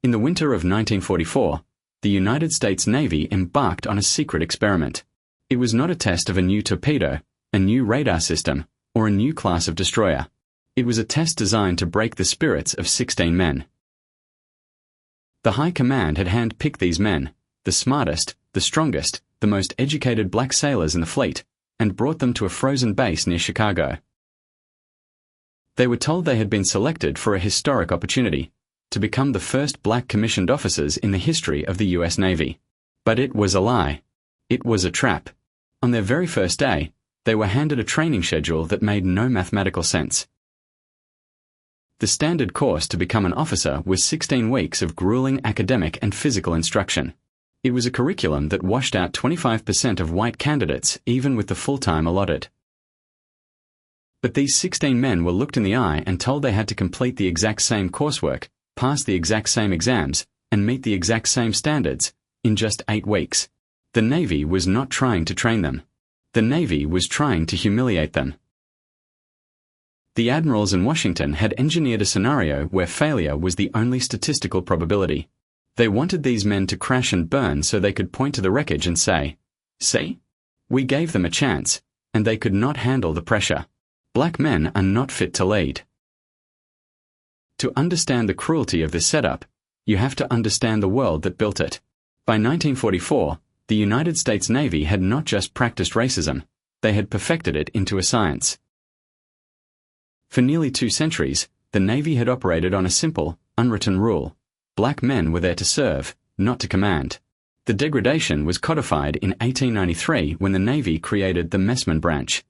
In the winter of 1944, the United States Navy embarked on a secret experiment. It was not a test of a new torpedo, a new radar system, or a new class of destroyer. It was a test designed to break the spirits of 16 men. The High Command had hand-picked these men, the smartest, the strongest, the most educated black sailors in the fleet, and brought them to a frozen base near Chicago. They were told they had been selected for a historic opportunity, to become the first black commissioned officers in the history of the U.S. Navy. But it was a lie. It was a trap. On their very first day, they were handed a training schedule that made no mathematical sense. The standard course to become an officer was 16 weeks of grueling academic and physical instruction. It was a curriculum that washed out 25% of white candidates even with the full time allotted. But these 16 men were looked in the eye and told they had to complete the exact same coursework, pass the exact same exams, and meet the exact same standards, in just 8 weeks. The Navy was not trying to train them. The Navy was trying to humiliate them. The admirals in Washington had engineered a scenario where failure was the only statistical probability. They wanted these men to crash and burn so they could point to the wreckage and say, "See? We gave them a chance, and they could not handle the pressure. Black men are not fit to lead." To understand the cruelty of this setup, you have to understand the world that built it. By 1944, the United States Navy had not just practiced racism, they had perfected it into a science. For nearly 2 centuries, the Navy had operated on a simple, unwritten rule. Black men were there to serve, not to command. The degradation was codified in 1893 when the Navy created the messman branch.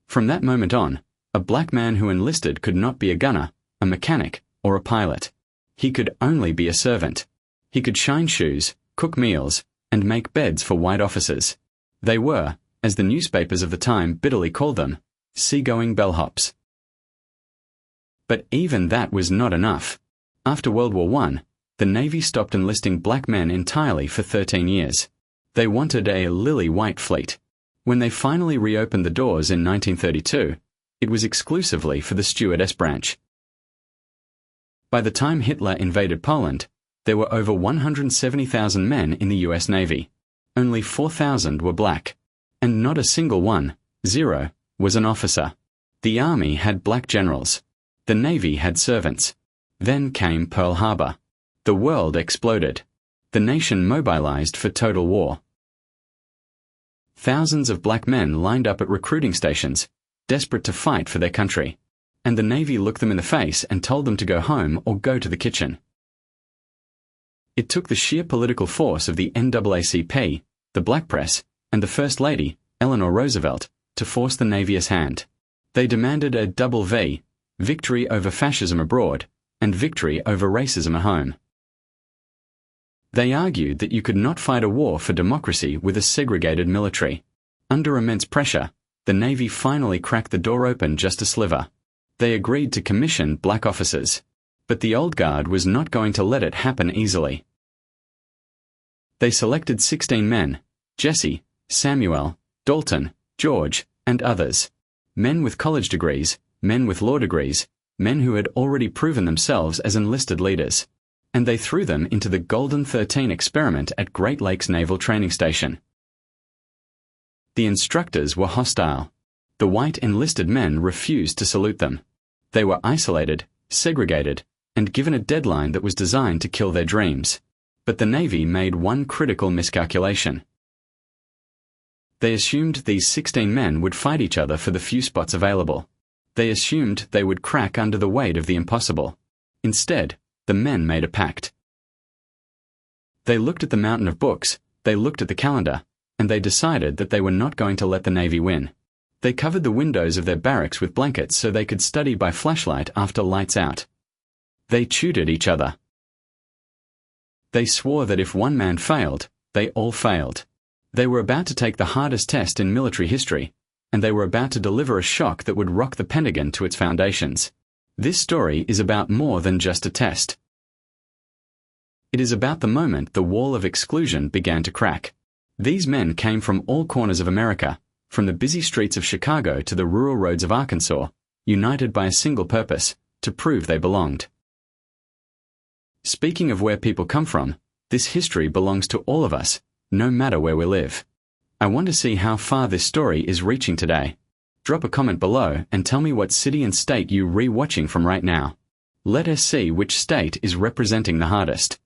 From that moment on, a black man who enlisted could not be a gunner, a mechanic, or a pilot. He could only be a servant. He could shine shoes, cook meals, and make beds for white officers. They were, as the newspapers of the time bitterly called them, seagoing bellhops. But even that was not enough. After World War I, the Navy stopped enlisting black men entirely for 13 years. They wanted a lily-white fleet. When they finally reopened the doors in 1932, it was exclusively for the stewardess branch. By the time Hitler invaded Poland, there were over 170,000 men in the US Navy. Only 4,000 were black. And not a single one, 0, was an officer. The Army had black generals. The Navy had servants. Then came Pearl Harbor. The world exploded. The nation mobilized for total war. Thousands of black men lined up at recruiting stations, desperate to fight for their country, and the Navy looked them in the face and told them to go home or go to the kitchen. It took the sheer political force of the NAACP, the Black Press, and the First Lady, Eleanor Roosevelt, to force the Navy's hand. They demanded a double V, victory over fascism abroad, and victory over racism at home. They argued that you could not fight a war for democracy with a segregated military. Under immense pressure, the Navy finally cracked the door open just a sliver. They agreed to commission black officers. But the old guard was not going to let it happen easily. They selected 16 men: Jesse, Samuel, Dalton, George, and others. Men with college degrees, men with law degrees, men who had already proven themselves as enlisted leaders. And they threw them into the Golden 13 experiment at Great Lakes Naval Training Station. The instructors were hostile. The white enlisted men refused to salute them. They were isolated, segregated, and given a deadline that was designed to kill their dreams. But the Navy made one critical miscalculation. They assumed these 16 men would fight each other for the few spots available. They assumed they would crack under the weight of the impossible. Instead, the men made a pact. They looked at the mountain of books, they looked at the calendar, and they decided that they were not going to let the Navy win. They covered the windows of their barracks with blankets so they could study by flashlight after lights out. They tutored each other. They swore that if one man failed, they all failed. They were about to take the hardest test in military history, and they were about to deliver a shock that would rock the Pentagon to its foundations. This story is about more than just a test. It is about the moment the wall of exclusion began to crack. These men came from all corners of America, from the busy streets of Chicago to the rural roads of Arkansas, united by a single purpose: to prove they belonged. Speaking of where people come from, this history belongs to all of us, no matter where we live. I want to see how far this story is reaching today. Drop a comment below and tell me what city and state you're re-watching from right now. Let us see which state is representing the hardest.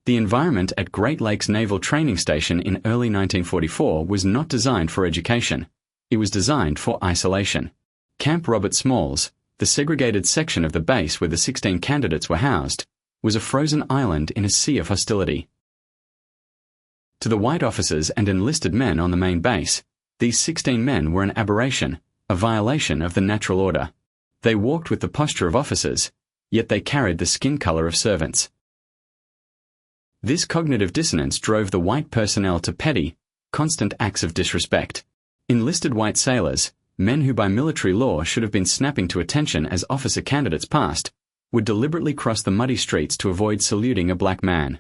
The environment at Great Lakes Naval Training Station in early 1944 was not designed for education. It was designed for isolation. Camp Robert Smalls, the segregated section of the base where the 16 candidates were housed, was a frozen island in a sea of hostility. To the white officers and enlisted men on the main base, these 16 men were an aberration, a violation of the natural order. They walked with the posture of officers, yet they carried the skin color of servants. This cognitive dissonance drove the white personnel to petty, constant acts of disrespect. Enlisted white sailors, men who by military law should have been snapping to attention as officer candidates passed, would deliberately cross the muddy streets to avoid saluting a black man.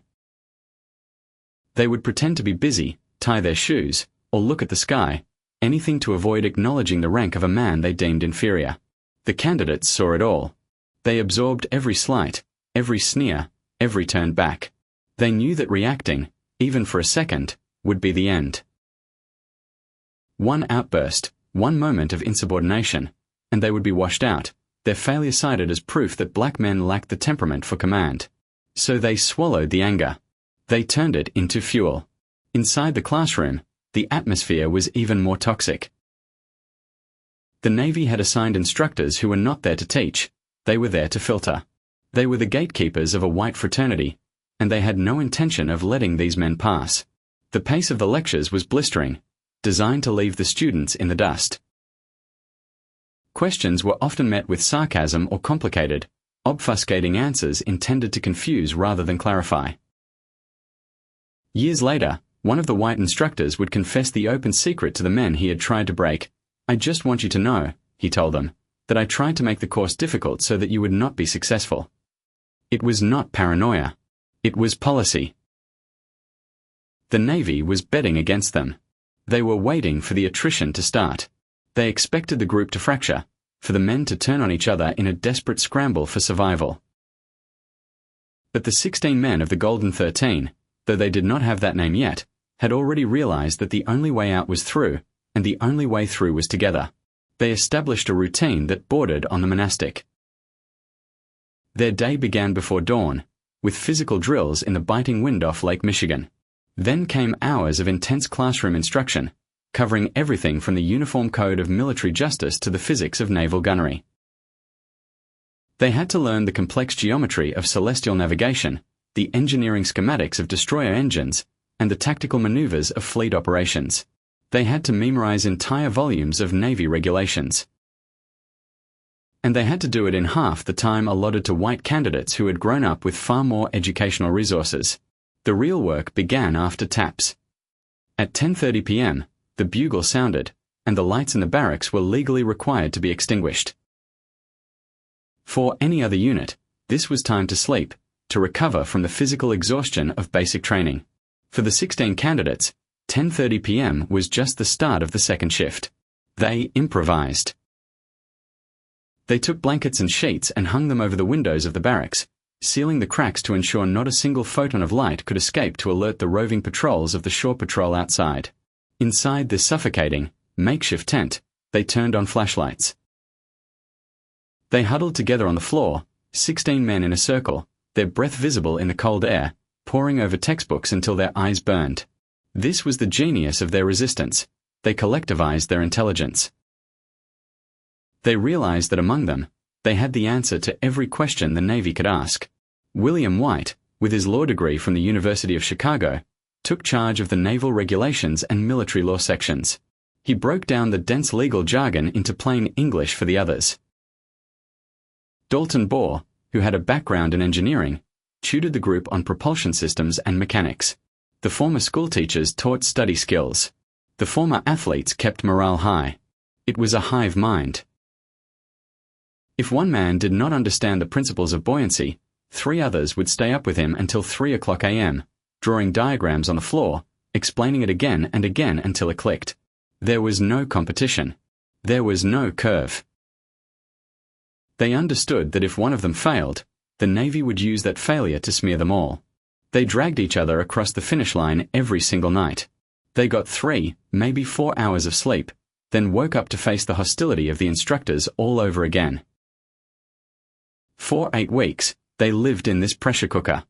They would pretend to be busy, tie their shoes, or look at the sky, anything to avoid acknowledging the rank of a man they deemed inferior. The candidates saw it all. They absorbed every slight, every sneer, every turn back. They knew that reacting, even for a second, would be the end. One outburst, one moment of insubordination, and they would be washed out, their failure cited as proof that black men lacked the temperament for command. So they swallowed the anger. They turned it into fuel. Inside the classroom, the atmosphere was even more toxic. The Navy had assigned instructors who were not there to teach, they were there to filter. They were the gatekeepers of a white fraternity, and they had no intention of letting these men pass. The pace of the lectures was blistering, designed to leave the students in the dust. Questions were often met with sarcasm or complicated, obfuscating answers intended to confuse rather than clarify. Years later, one of the white instructors would confess the open secret to the men he had tried to break. "I just want you to know," he told them, "that I tried to make the course difficult so that you would not be successful." It was not paranoia. It was policy. The Navy was betting against them. They were waiting for the attrition to start. They expected the group to fracture, for the men to turn on each other in a desperate scramble for survival. But the 16 men of the Golden 13, though they did not have that name yet, had already realized that the only way out was through, and the only way through was together. They established a routine that bordered on the monastic. Their day began before dawn, with physical drills in the biting wind off Lake Michigan. Then came hours of intense classroom instruction, covering everything from the Uniform Code of Military Justice to the physics of naval gunnery. They had to learn the complex geometry of celestial navigation, the engineering schematics of destroyer engines, and the tactical maneuvers of fleet operations. They had to memorize entire volumes of Navy regulations. And they had to do it in half the time allotted to white candidates who had grown up with far more educational resources. The real work began after taps. At 10:30 p.m., the bugle sounded, and the lights in the barracks were legally required to be extinguished. For any other unit, this was time to sleep, to recover from the physical exhaustion of basic training. For the 16 candidates, 10:30 p.m. was just the start of the second shift. They improvised. They took blankets and sheets and hung them over the windows of the barracks, sealing the cracks to ensure not a single photon of light could escape to alert the roving patrols of the shore patrol outside. Inside this suffocating, makeshift tent, they turned on flashlights. They huddled together on the floor, 16 men in a circle, their breath visible in the cold air, poring over textbooks until their eyes burned. This was the genius of their resistance. They collectivized their intelligence. They realized that among them, they had the answer to every question the Navy could ask. William White, with his law degree from the University of Chicago, took charge of the naval regulations and military law sections. He broke down the dense legal jargon into plain English for the others. Dalton Bohr, who had a background in engineering, tutored the group on propulsion systems and mechanics. The former schoolteachers taught study skills. The former athletes kept morale high. It was a hive mind. If one man did not understand the principles of buoyancy, 3 others would stay up with him until 3:00 a.m., drawing diagrams on the floor, explaining it again and again until it clicked. There was no competition. There was no curve. They understood that if one of them failed, The Navy would use that failure to smear them all. They dragged each other across the finish line every single night. They got 3, maybe 4 hours of sleep, then woke up to face the hostility of the instructors all over again. For 8 weeks, they lived in this pressure cooker.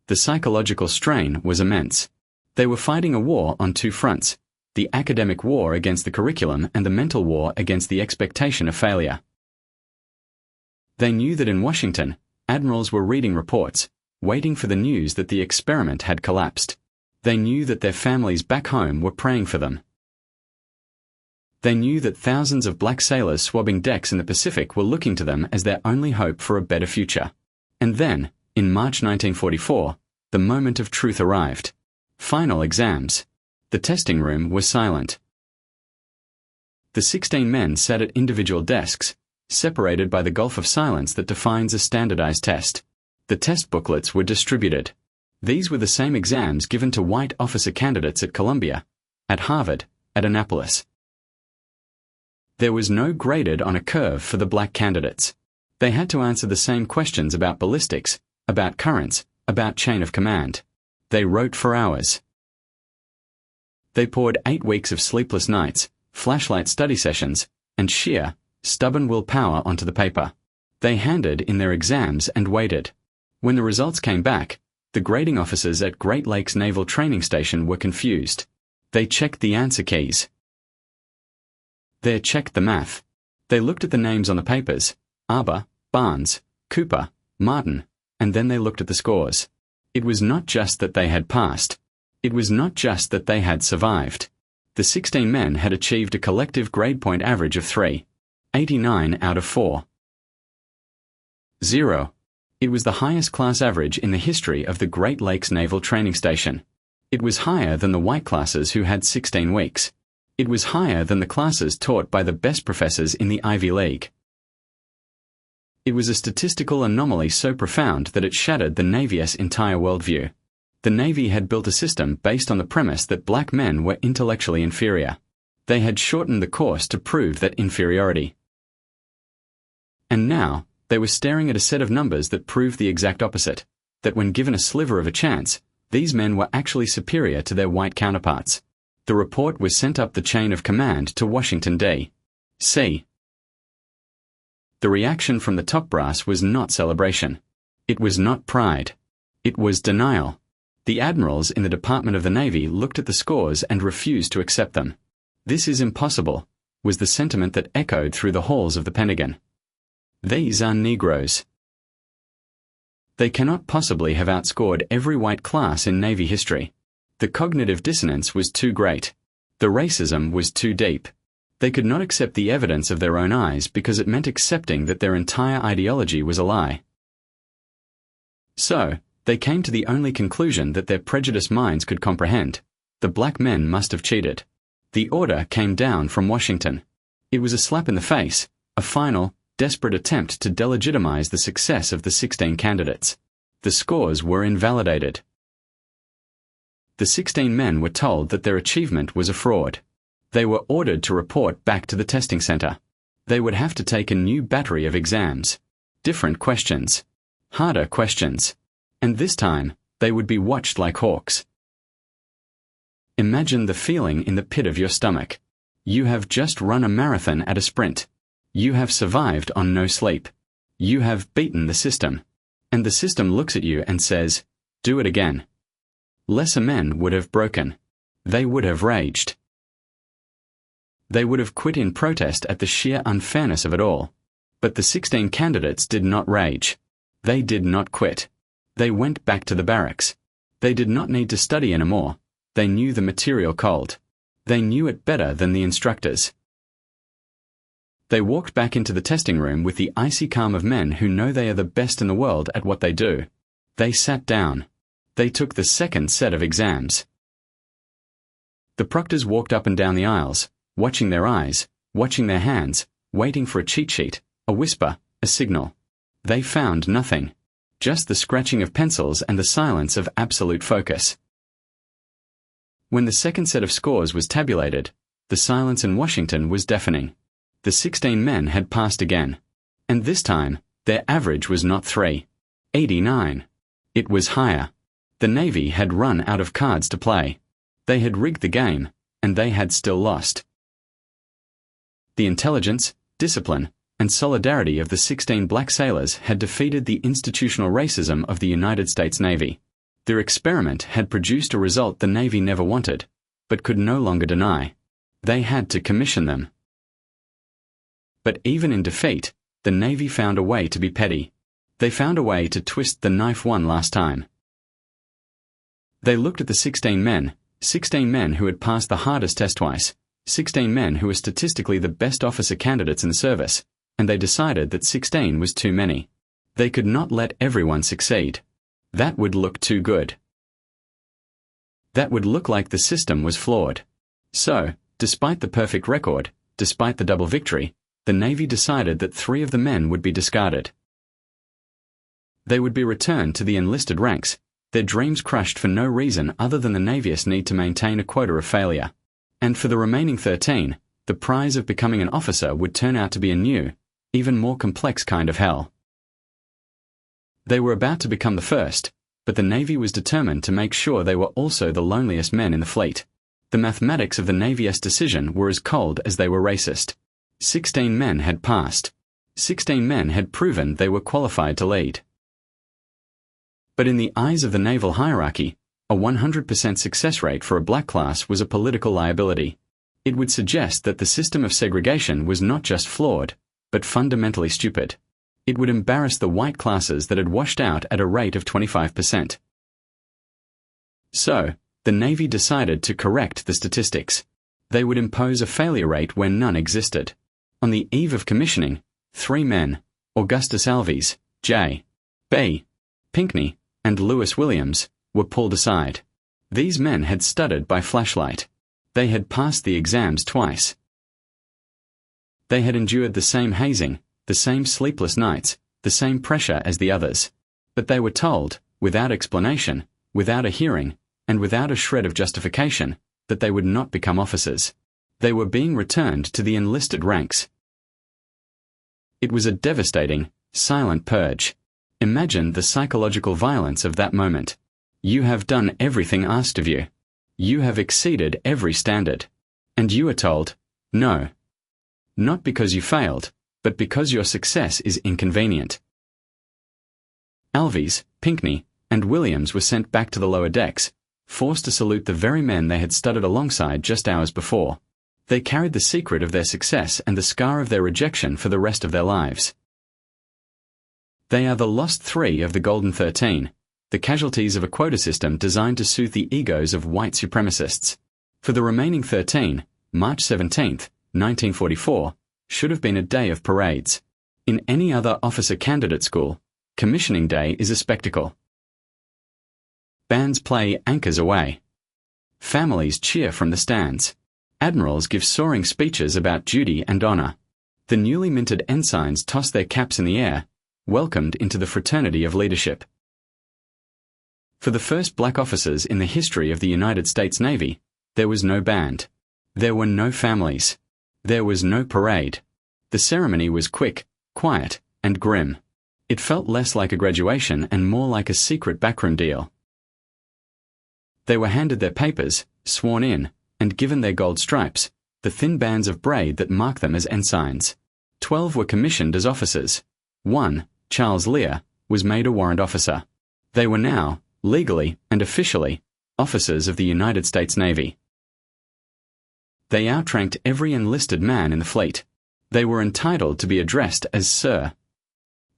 The psychological strain was immense. They were fighting a war on 2 fronts, the academic war against the curriculum and the mental war against the expectation of failure. They knew that in Washington, admirals were reading reports, waiting for the news that the experiment had collapsed. They knew that their families back home were praying for them. They knew that thousands of black sailors swabbing decks in the Pacific were looking to them as their only hope for a better future. And then, in March 1944, the moment of truth arrived. Final exams. The testing room was silent. The 16 men sat at individual desks, separated by the gulf of silence that defines a standardized test. The test booklets were distributed. These were the same exams given to white officer candidates at Columbia, at Harvard, at Annapolis. There was no graded on a curve for the black candidates. They had to answer the same questions about ballistics, about currents, about chain of command. They wrote for hours. They poured 8 weeks of sleepless nights, flashlight study sessions, and sheer, stubborn willpower onto the paper. They handed in their exams and waited. When the results came back, the grading officers at Great Lakes Naval Training Station were confused. They checked the answer keys. They checked the math. They looked at the names on the papers, Arbour, Barnes, Cooper, Martin, and then they looked at the scores. It was not just that they had passed. It was not just that they had survived. The 16 men had achieved a collective grade point average of 3.89 out of 4.0. It was the highest class average in the history of the Great Lakes Naval Training Station. It was higher than the white classes who had 16 weeks. It was higher than the classes taught by the best professors in the Ivy League. It was a statistical anomaly so profound that it shattered the Navy's entire worldview. The Navy had built a system based on the premise that black men were intellectually inferior. They had shortened the course to prove that inferiority. And now, they were staring at a set of numbers that proved the exact opposite, that when given a sliver of a chance, these men were actually superior to their white counterparts. The report was sent up the chain of command to Washington, D.C. The reaction from the top brass was not celebration. It was not pride. It was denial. The admirals in the Department of the Navy looked at the scores and refused to accept them. "This is impossible," was the sentiment that echoed through the halls of the Pentagon. "These are Negroes. They cannot possibly have outscored every white class in Navy history." The cognitive dissonance was too great. The racism was too deep. They could not accept the evidence of their own eyes because it meant accepting that their entire ideology was a lie. So, they came to the only conclusion that their prejudiced minds could comprehend. The black men must have cheated. The order came down from Washington. It was a slap in the face, a final, desperate attempt to delegitimize the success of the 16 candidates. The scores were invalidated. The 16 men were told that their achievement was a fraud. They were ordered to report back to the testing center. They would have to take a new battery of exams. Different questions. Harder questions. And this time, they would be watched like hawks. Imagine the feeling in the pit of your stomach. You have just run a marathon at a sprint. You have survived on no sleep. You have beaten the system. And the system looks at you and says, "Do it again." Lesser men would have broken. They would have raged. They would have quit in protest at the sheer unfairness of it all. But the 16 candidates did not rage. They did not quit. They went back to the barracks. They did not need to study anymore. They knew the material cold. They knew it better than the instructors. They walked back into the testing room with the icy calm of men who know they are the best in the world at what they do. They sat down. They took the second set of exams. The proctors walked up and down the aisles, watching their eyes, watching their hands, waiting for a cheat sheet, a whisper, a signal. They found nothing. Just the scratching of pencils and the silence of absolute focus. When the second set of scores was tabulated, the silence in Washington was deafening. The 16 men had passed again. And this time, their average was not 3. 89. It was higher. The Navy had run out of cards to play. They had rigged the game, and they had still lost. The intelligence, discipline, and solidarity of the 16 black sailors had defeated the institutional racism of the United States Navy. Their experiment had produced a result the Navy never wanted, but could no longer deny. They had to commission them. But even in defeat, the Navy found a way to be petty. They found a way to twist the knife one last time. They looked at the 16 men who had passed the hardest test twice, 16 men who were statistically the best officer candidates in the service, and they decided that 16 was too many. They could not let everyone succeed. That would look too good. That would look like the system was flawed. So, despite the perfect record, despite the double victory, the Navy decided that 3 of the men would be discarded. They would be returned to the enlisted ranks, their dreams crushed for no reason other than the Navyists need to maintain a quota of failure. And for the remaining 13, the prize of becoming an officer would turn out to be a new, even more complex kind of hell. They were about to become the first, but the Navy was determined to make sure they were also the loneliest men in the fleet. The mathematics of the Navy's decision were as cold as they were racist. 16 men had passed. 16 men had proven they were qualified to lead. But in the eyes of the naval hierarchy, a 100% success rate for a black class was a political liability. It would suggest that the system of segregation was not just flawed, but fundamentally stupid. It would embarrass the white classes that had washed out at a rate of 25%. So, the Navy decided to correct the statistics. They would impose a failure rate where none existed. On the eve of commissioning, 3 men, Augustus Alves, J. B. Pinckney, and Lewis Williams, were pulled aside. These men had stuttered by flashlight. They had passed the exams twice. They had endured the same hazing, the same sleepless nights, the same pressure as the others. But they were told, without explanation, without a hearing, and without a shred of justification, that they would not become officers. They were being returned to the enlisted ranks. It was a devastating, silent purge. Imagine the psychological violence of that moment. You have done everything asked of you. You have exceeded every standard. And you are told, no. Not because you failed, but because your success is inconvenient. Alves, Pinckney, and Williams were sent back to the lower decks, forced to salute the very men they had studied alongside just hours before. They carried the secret of their success and the scar of their rejection for the rest of their lives. They are the lost 3 of the Golden 13, the casualties of a quota system designed to soothe the egos of white supremacists. For the remaining 13, March 17, 1944, should have been a day of parades. In any other officer candidate school, commissioning day is a spectacle. Bands play Anchors Aweigh. Families cheer from the stands. Admirals give soaring speeches about duty and honor. The newly minted ensigns toss their caps in the air, welcomed into the fraternity of leadership. For the first black officers in the history of the United States Navy, there was no band. There were no families. There was no parade. The ceremony was quick, quiet, and grim. It felt less like a graduation and more like a secret backroom deal. They were handed their papers, sworn in, and given their gold stripes, the thin bands of braid that mark them as ensigns. 12 were commissioned as officers. 1, Charles Lear, was made a warrant officer. They were now, legally and officially, officers of the United States Navy. They outranked every enlisted man in the fleet. They were entitled to be addressed as Sir.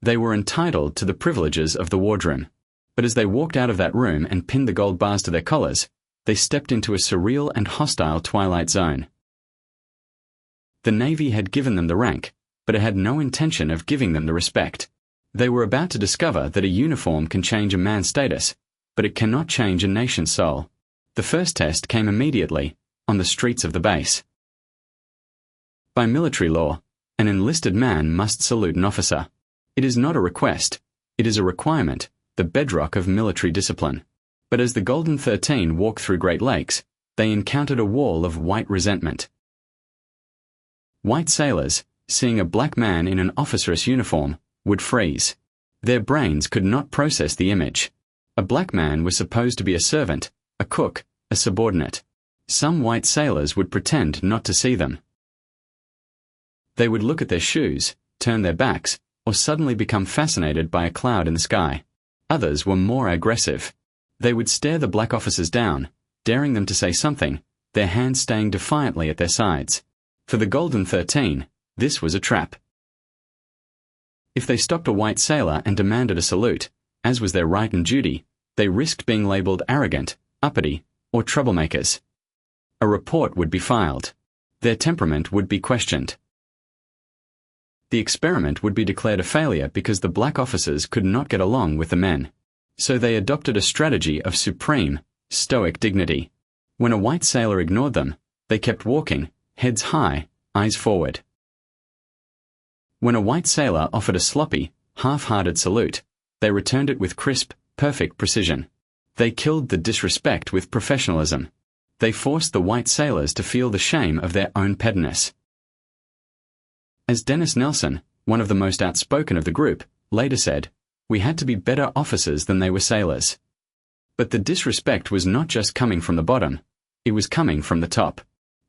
They were entitled to the privileges of the wardroom. But as they walked out of that room and pinned the gold bars to their collars, they stepped into a surreal and hostile twilight zone. The Navy had given them the rank, but it had no intention of giving them the respect. They were about to discover that a uniform can change a man's status, but it cannot change a nation's soul. The first test came immediately, on the streets of the base. By military law, an enlisted man must salute an officer. It is not a request, it is a requirement, the bedrock of military discipline. But as the Golden 13 walked through Great Lakes, they encountered a wall of white resentment. White sailors, seeing a black man in an officer's uniform, would freeze. Their brains could not process the image. A black man was supposed to be a servant, a cook, a subordinate. Some white sailors would pretend not to see them. They would look at their shoes, turn their backs, or suddenly become fascinated by a cloud in the sky. Others were more aggressive. They would stare the black officers down, daring them to say something, their hands staying defiantly at their sides. For the Golden 13, this was a trap. If they stopped a white sailor and demanded a salute, as was their right and duty, they risked being labeled arrogant, uppity, or troublemakers. A report would be filed. Their temperament would be questioned. The experiment would be declared a failure because the black officers could not get along with the men. So they adopted a strategy of supreme, stoic dignity. When a white sailor ignored them, they kept walking, heads high, eyes forward. When a white sailor offered a sloppy, half-hearted salute, they returned it with crisp, perfect precision. They killed the disrespect with professionalism. They forced the white sailors to feel the shame of their own pettiness. As Dennis Nelson, one of the most outspoken of the group, later said, "We had to be better officers than they were sailors." But the disrespect was not just coming from the bottom, it was coming from the top.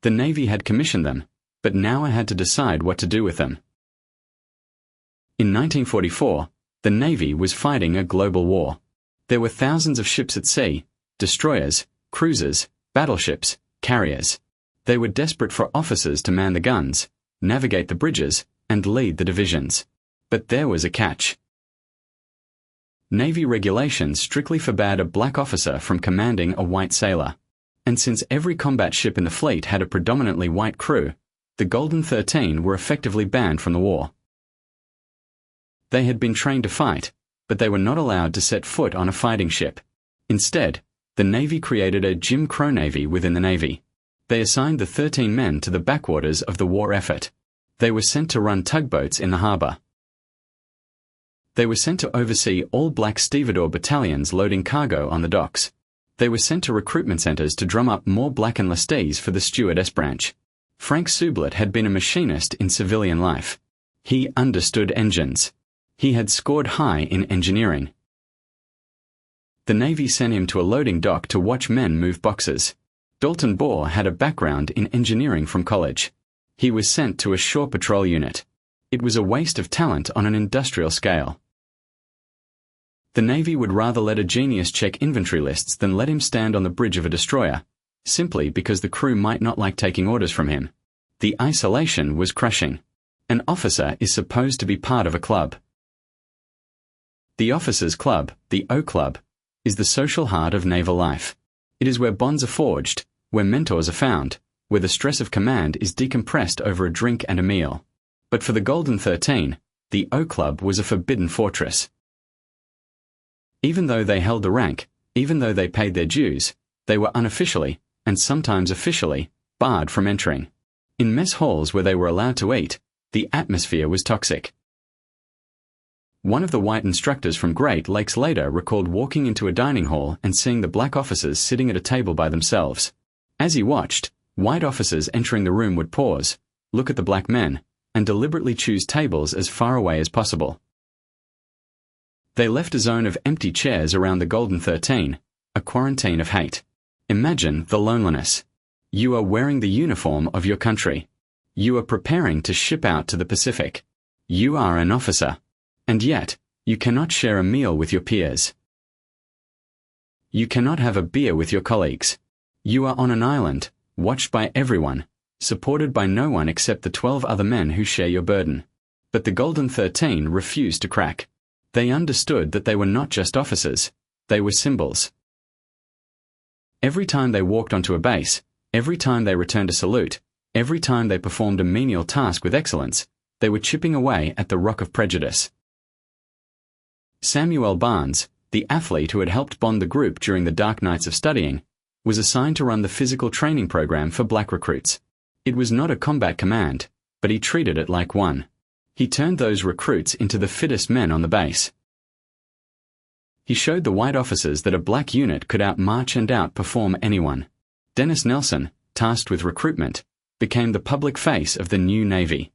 The Navy had commissioned them, but now I had to decide what to do with them. In 1944, the Navy was fighting a global war. There were thousands of ships at sea, destroyers, cruisers, battleships, carriers. They were desperate for officers to man the guns, navigate the bridges, and lead the divisions. But there was a catch. Navy regulations strictly forbade a black officer from commanding a white sailor. And since every combat ship in the fleet had a predominantly white crew, the Golden 13 were effectively banned from the war. They had been trained to fight, but they were not allowed to set foot on a fighting ship. Instead, the Navy created a Jim Crow Navy within the Navy. They assigned the 13 men to the backwaters of the war effort. They were sent to run tugboats in the harbor. They were sent to oversee all black stevedore battalions loading cargo on the docks. They were sent to recruitment centers to drum up more black enlistees for the stewardess branch. Frank Sublett had been a machinist in civilian life. He understood engines. He had scored high in engineering. The Navy sent him to a loading dock to watch men move boxes. Dalton Bohr had a background in engineering from college. He was sent to a shore patrol unit. It was a waste of talent on an industrial scale. The Navy would rather let a genius check inventory lists than let him stand on the bridge of a destroyer, simply because the crew might not like taking orders from him. The isolation was crushing. An officer is supposed to be part of a club. The Officers' Club, the O Club, is the social heart of naval life. It is where bonds are forged, where mentors are found, where the stress of command is decompressed over a drink and a meal. But for the Golden 13, the O Club was a forbidden fortress. Even though they held the rank, even though they paid their dues, they were unofficially, and sometimes officially, barred from entering. In mess halls where they were allowed to eat, the atmosphere was toxic. One of the white instructors from Great Lakes later recalled walking into a dining hall and seeing the black officers sitting at a table by themselves. As he watched, white officers entering the room would pause, look at the black men, and deliberately choose tables as far away as possible. They left a zone of empty chairs around the Golden 13, a quarantine of hate. Imagine the loneliness. You are wearing the uniform of your country. You are preparing to ship out to the Pacific. You are an officer. And yet, you cannot share a meal with your peers. You cannot have a beer with your colleagues. You are on an island, watched by everyone, supported by no one except the 12 other men who share your burden. But the Golden 13 refused to crack. They understood that they were not just officers, they were symbols. Every time they walked onto a base, every time they returned a salute, every time they performed a menial task with excellence, they were chipping away at the rock of prejudice. Samuel Barnes, the athlete who had helped bond the group during the dark nights of studying, was assigned to run the physical training program for black recruits. It was not a combat command, but he treated it like one. He turned those recruits into the fittest men on the base. He showed the white officers that a black unit could outmarch and outperform anyone. Dennis Nelson, tasked with recruitment, became the public face of the new Navy.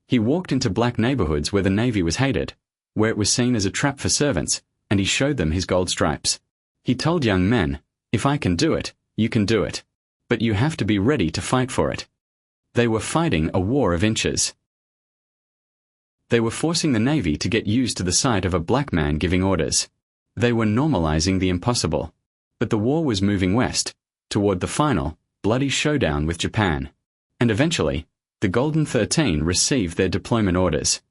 He walked into black neighborhoods where the Navy was hated, where it was seen as a trap for servants, and he showed them his gold stripes. He told young men, "If I can do it, you can do it. But you have to be ready to fight for it." They were fighting a war of inches. They were forcing the Navy to get used to the sight of a black man giving orders. They were normalizing the impossible. But the war was moving west, toward the final, bloody showdown with Japan. And eventually, the Golden 13 received their deployment orders.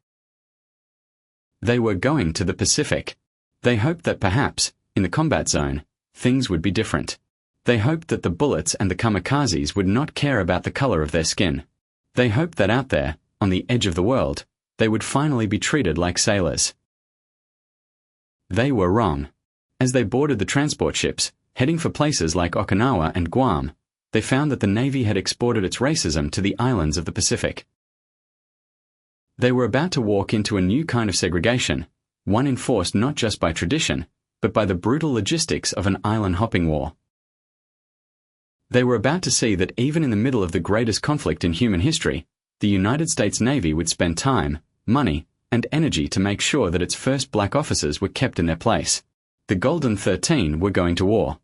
They were going to the Pacific. They hoped that perhaps, in the combat zone, things would be different. They hoped that the bullets and the kamikazes would not care about the color of their skin. They hoped that out there, on the edge of the world, they would finally be treated like sailors. They were wrong. As they boarded the transport ships, heading for places like Okinawa and Guam, they found that the Navy had exported its racism to the islands of the Pacific. They were about to walk into a new kind of segregation, one enforced not just by tradition, but by the brutal logistics of an island-hopping war. They were about to see that even in the middle of the greatest conflict in human history, the United States Navy would spend time, money, and energy to make sure that its first black officers were kept in their place. The Golden 13 were going to war.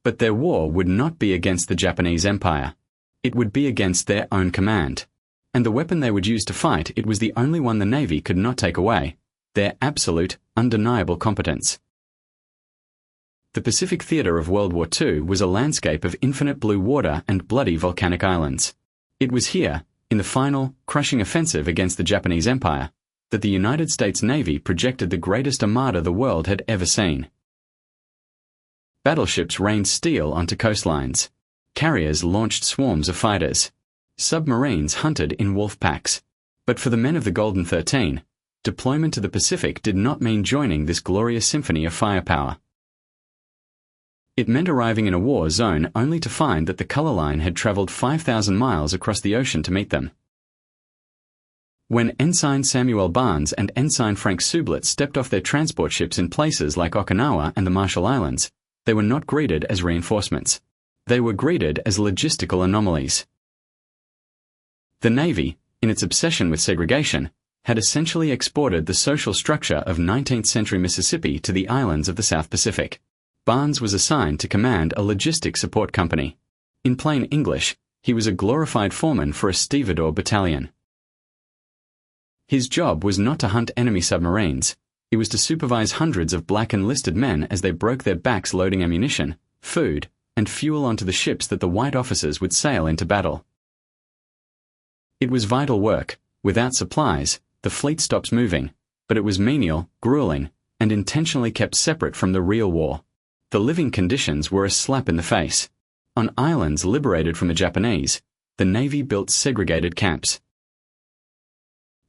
But their war would not be against the Japanese Empire. It would be against their own command. And the weapon they would use to fight, it was the only one the Navy could not take away: their absolute, undeniable competence. The Pacific theater of World War II was a landscape of infinite blue water and bloody volcanic islands. It was here, in the final, crushing offensive against the Japanese Empire, that the United States Navy projected the greatest armada the world had ever seen. Battleships rained steel onto coastlines. Carriers launched swarms of fighters. Submarines hunted in wolf packs. But for the men of the Golden 13, deployment to the Pacific did not mean joining this glorious symphony of firepower. It meant arriving in a war zone only to find that the color line had traveled 5,000 miles across the ocean to meet them. When Ensign Samuel Barnes and Ensign Frank Sublett stepped off their transport ships in places like Okinawa and the Marshall Islands, they were not greeted as reinforcements. They were greeted as logistical anomalies. The Navy, in its obsession with segregation, had essentially exported the social structure of 19th century Mississippi to the islands of the South Pacific. Barnes was assigned to command a logistics support company. In plain English, he was a glorified foreman for a stevedore battalion. His job was not to hunt enemy submarines. It was to supervise hundreds of black enlisted men as they broke their backs loading ammunition, food, and fuel onto the ships that the white officers would sail into battle. It was vital work. Without supplies, the fleet stops moving, but it was menial, grueling, and intentionally kept separate from the real war. The living conditions were a slap in the face. On islands liberated from the Japanese, the Navy built segregated camps.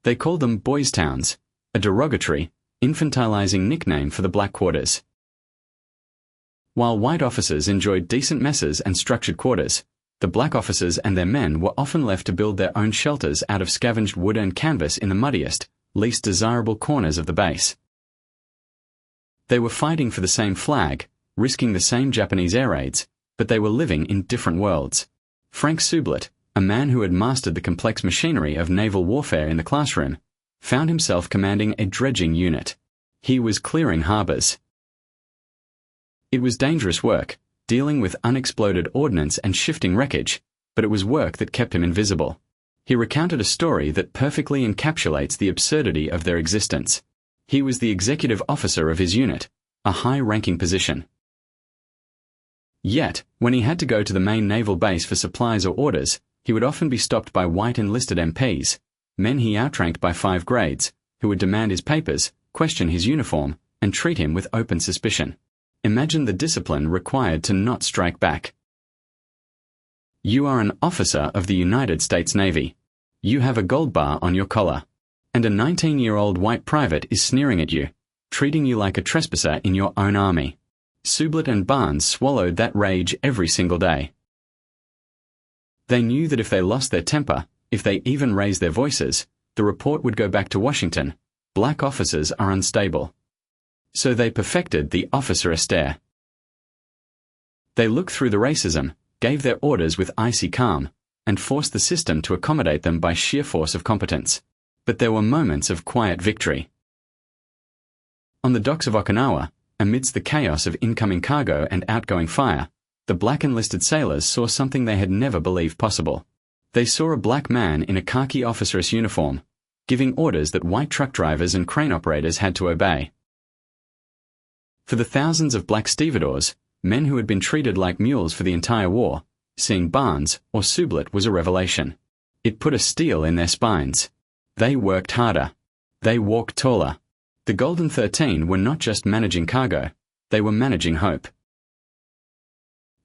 They called them boys' towns, a derogatory, infantilizing nickname for the black quarters. While white officers enjoyed decent messes and structured quarters, the black officers and their men were often left to build their own shelters out of scavenged wood and canvas in the muddiest, least desirable corners of the base. They were fighting for the same flag, risking the same Japanese air raids, but they were living in different worlds. Frank Sublett, a man who had mastered the complex machinery of naval warfare in the classroom, found himself commanding a dredging unit. He was clearing harbors. It was dangerous work, dealing with unexploded ordnance and shifting wreckage, but it was work that kept him invisible. He recounted a story that perfectly encapsulates the absurdity of their existence. He was the executive officer of his unit, a high-ranking position. Yet, when he had to go to the main naval base for supplies or orders, he would often be stopped by white enlisted MPs, men he outranked by 5 grades, who would demand his papers, question his uniform, and treat him with open suspicion. Imagine the discipline required to not strike back. You are an officer of the United States Navy. You have a gold bar on your collar. And a 19-year-old white private is sneering at you, treating you like a trespasser in your own army. Sublett and Barnes swallowed that rage every single day. They knew that if they lost their temper, if they even raised their voices, the report would go back to Washington: black officers are unstable. So they perfected the officer stare. They looked through the racism, gave their orders with icy calm, and forced the system to accommodate them by sheer force of competence. but there were moments of quiet victory. On the docks of Okinawa, amidst the chaos of incoming cargo and outgoing fire, the black enlisted sailors saw something they had never believed possible. They saw a black man in a khaki officer's uniform, giving orders that white truck drivers and crane operators had to obey. For the thousands of black stevedores, men who had been treated like mules for the entire war, seeing Barnes or Sublette was a revelation. It put a steel in their spines. They worked harder. They walked taller. The Golden 13 were not just managing cargo, they were managing hope.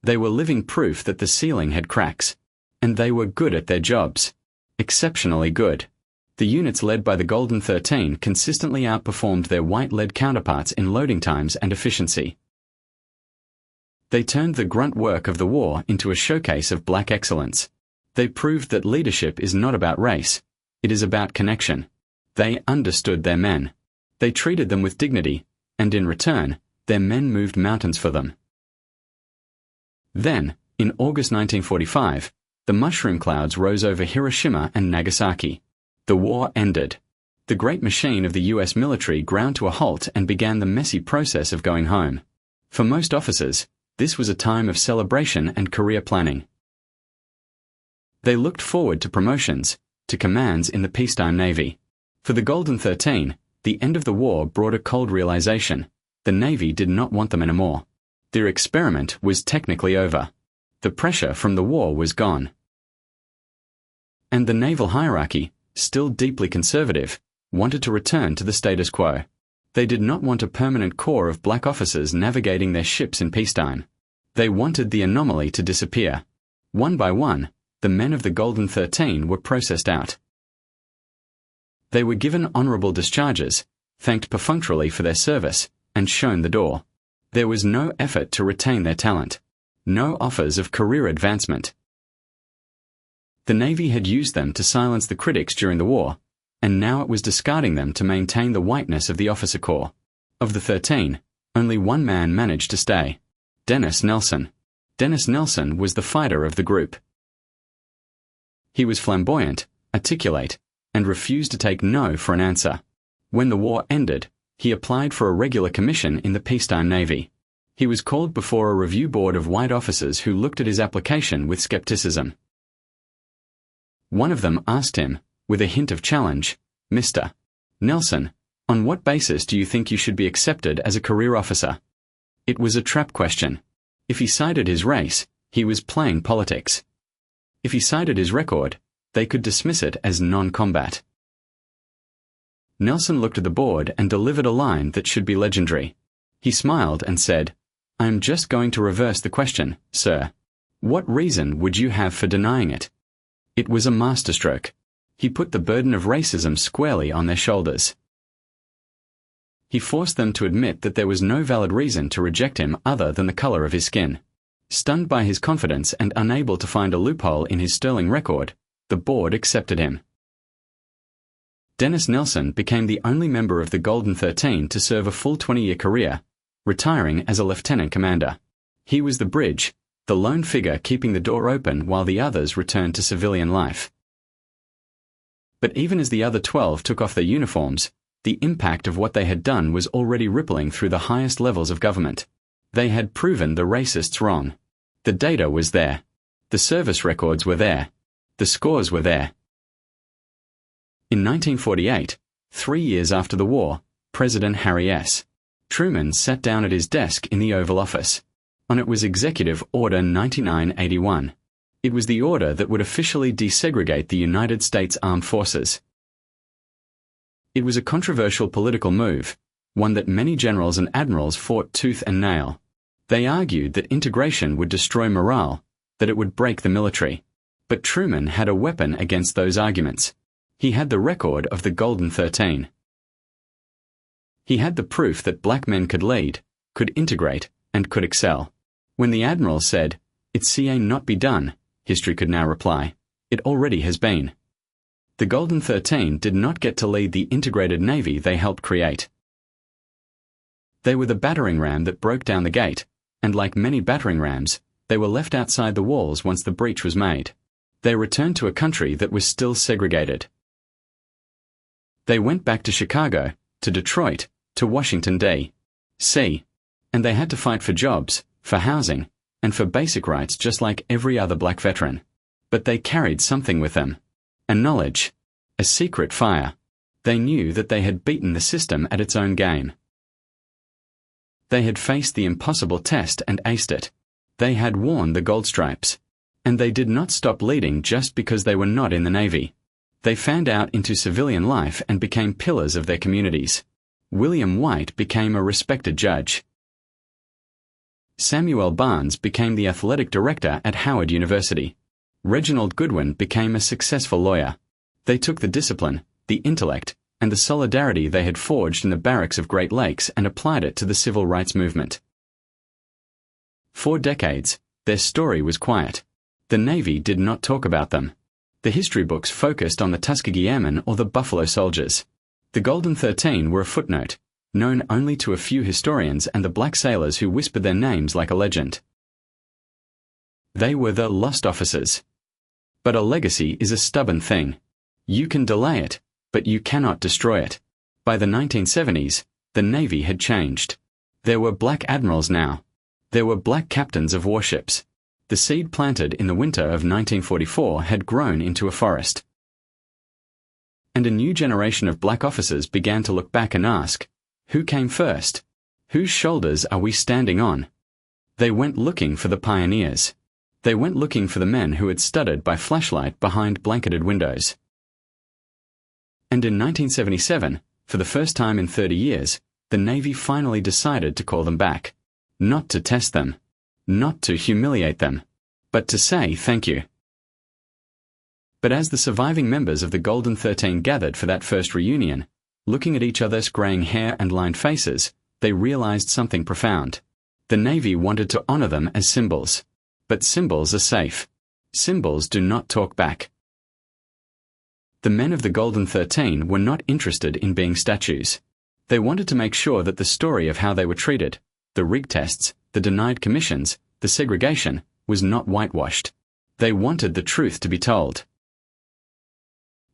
They were living proof that the ceiling had cracks. And they were good at their jobs. Exceptionally good. The units led by the Golden 13 consistently outperformed their white-led counterparts in loading times and efficiency. They turned the grunt work of the war into a showcase of black excellence. They proved that leadership is not about race, it is about connection. They understood their men. They treated them with dignity, and in return, their men moved mountains for them. Then, in August 1945, the mushroom clouds rose over Hiroshima and Nagasaki. The war ended. The great machine of the US military ground to a halt and began the messy process of going home. For most officers, this was a time of celebration and career planning. They looked forward to promotions, to commands in the peacetime Navy. For the Golden 13, the end of the war brought a cold realization. The Navy did not want them anymore. Their experiment was technically over. The pressure from the war was gone. And the naval hierarchy, still deeply conservative, wanted to return to the status quo. They did not want a permanent corps of black officers navigating their ships in peacetime. They wanted the anomaly to disappear. One by one, the men of the Golden 13 were processed out. They were given honorable discharges, thanked perfunctorily for their service, and shown the door. There was no effort to retain their talent. No offers of career advancement. The Navy had used them to silence the critics during the war, and now it was discarding them to maintain the whiteness of the officer corps. Of the 13, only one man managed to stay. Dennis Nelson. Dennis Nelson was the fighter of the group. He was flamboyant, articulate, and refused to take no for an answer. When the war ended, he applied for a regular commission in the peacetime Navy. He was called before a review board of white officers who looked at his application with skepticism. One of them asked him, with a hint of challenge, "Mr. Nelson, on what basis do you think you should be accepted as a career officer?" It was a trap question. If he cited his race, he was playing politics. If he cited his record, they could dismiss it as non-combat. Nelson looked at the board and delivered a line that should be legendary. He smiled and said, "I am just going to reverse the question, sir. What reason would you have for denying it?" It was a masterstroke. He put the burden of racism squarely on their shoulders. He forced them to admit that there was no valid reason to reject him other than the color of his skin. Stunned by his confidence and unable to find a loophole in his sterling record, the board accepted him. Dennis Nelson became the only member of the Golden 13 to serve a full 20-year career, retiring as a lieutenant commander. He was the bridge, the lone figure keeping the door open while the others returned to civilian life. But even as the other 12 took off their uniforms, the impact of what they had done was already rippling through the highest levels of government. They had proven the racists wrong. The data was there. The service records were there. The scores were there. In 1948, 3 years after the war, President Harry S. Truman sat down at his desk in the Oval Office. On it was Executive Order 9981. It was the order that would officially desegregate the United States Armed Forces. It was a controversial political move, one that many generals and admirals fought tooth and nail. They argued that integration would destroy morale, that it would break the military. But Truman had a weapon against those arguments. He had the record of the Golden 13. He had the proof that black men could lead, could integrate, and could excel. When the admiral said, "It ca not be done," history could now reply, "It already has been." The Golden 13 did not get to lead the integrated Navy they helped create. They were the battering ram that broke down the gate, and like many battering rams, they were left outside the walls once the breach was made. They returned to a country that was still segregated. They went back to Chicago, to Detroit, to Washington, D.C., and they had to fight for jobs, for housing, and for basic rights just like every other black veteran. But they carried something with them. A knowledge. A secret fire. They knew that they had beaten the system at its own game. They had faced the impossible test and aced it. They had worn the gold stripes. And they did not stop leading just because they were not in the Navy. They fanned out into civilian life and became pillars of their communities. William White became a respected judge. Samuel Barnes became the athletic director at Howard University. Reginald Goodwin became a successful lawyer. They took the discipline, the intellect, and the solidarity they had forged in the barracks of Great Lakes and applied it to the civil rights movement. For decades, their story was quiet. The Navy did not talk about them. The history books focused on the Tuskegee Airmen or the Buffalo Soldiers. The Golden 13 were a footnote, known only to a few historians and the black sailors who whispered their names like a legend. They were the lost officers. But a legacy is a stubborn thing. You can delay it, but you cannot destroy it. By the 1970s, the Navy had changed. There were black admirals now. There were black captains of warships. The seed planted in the winter of 1944 had grown into a forest. And a new generation of black officers began to look back and ask, who came first? Whose shoulders are we standing on? They went looking for the pioneers. They went looking for the men who had studied by flashlight behind blanketed windows. And in 1977, for the first time in 30 years, the Navy finally decided to call them back. Not to test them. Not to humiliate them, but to say thank you. But as the surviving members of the Golden 13 gathered for that first reunion, looking at each other's graying hair and lined faces, they realized something profound. The Navy wanted to honor them as symbols. But symbols are safe. Symbols do not talk back. The men of the Golden 13 were not interested in being statues. They wanted to make sure that the story of how they were treated, the rig tests, the denied commissions, the segregation, was not whitewashed. They wanted the truth to be told.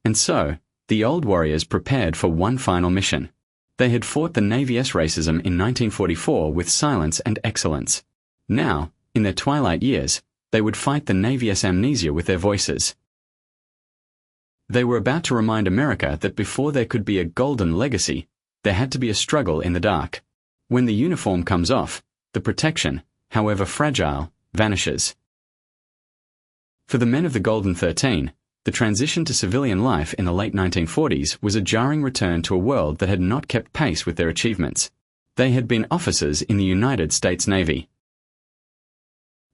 And so, the old warriors prepared for one final mission. They had fought the Navy's racism in 1944 with silence and excellence. Now, in their twilight years, they would fight the Navy's amnesia with their voices. They were about to remind America that before there could be a golden legacy, there had to be a struggle in the dark. When the uniform comes off, the protection, however fragile, vanishes. For the men of the Golden 13, the transition to civilian life in the late 1940s was a jarring return to a world that had not kept pace with their achievements. They had been officers in the United States Navy.